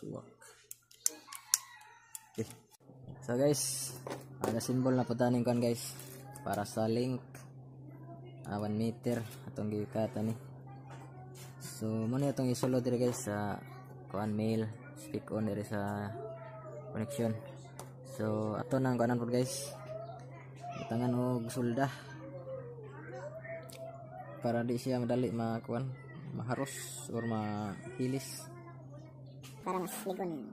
suwak. Okay. So guys, ada symbol na putanin kan guys para sa link 1 meter atong giwikatan ni. So muna itong isulod diri guys sa kuan mail speak on diri sa connection. So ato nang kanan po guys, butangan og sulda para di siya madali makuan, maharos or mahilis para mas ligon.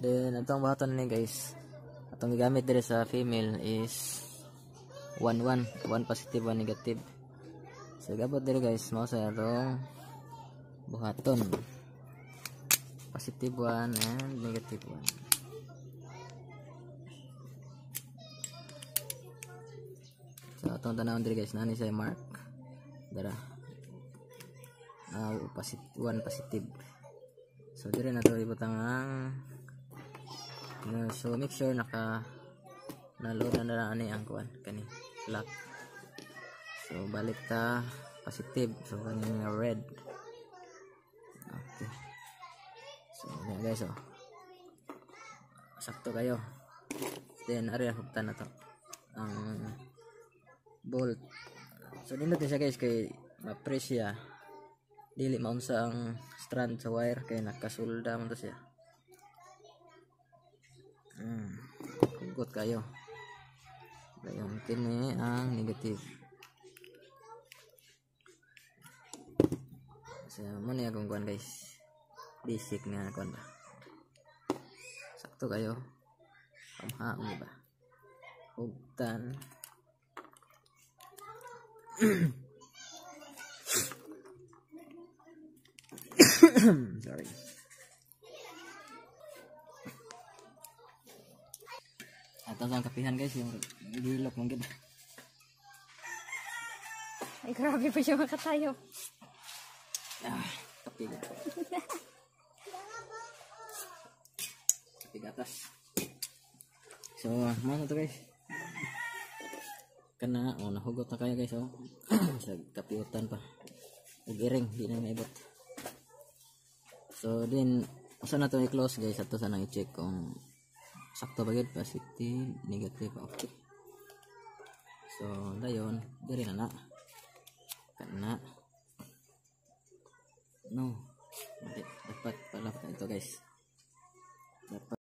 Then atong buhaton ni guys, atong gigamit diri sa female is 1 positive 1 negative. So gabot diri guys, mao sa atong buhaton positive 1 and negative 1. So atong tanawon diri guys, nani siya mark dara positive 1 positive. So diri na to ibutang ang so make sure naka naload na ani ang kuan kani lock. So balik ta positive, so kani red. Okay, so yan guys, sakto kayo. Then area hugtan na to ang bolt. So nindot siya guys kay ma-press siya, dili maunsa ang strand sa wire kay nakasulda man to siya. Hugot kayo. Dayon kini ang negative. So mo ni akong kuan guys, basic nga kuan ba, sakto kayo pamha mo ba hugtan. Sorry. Ato ang kapihan guys, yung dilok mong gid. Ay grabe pa siya makatayo. Kapi. Kapi gatas. So, mana to guys? Kana nahugot na kayo guys, sa kapiutan pa. Ug iring di na maibot. So din asa na to i-close guys, ato sa nang i-check kung sakto ba gid, positive negative. Okay, so dayon diri na kana no dapat pala ito guys, dapat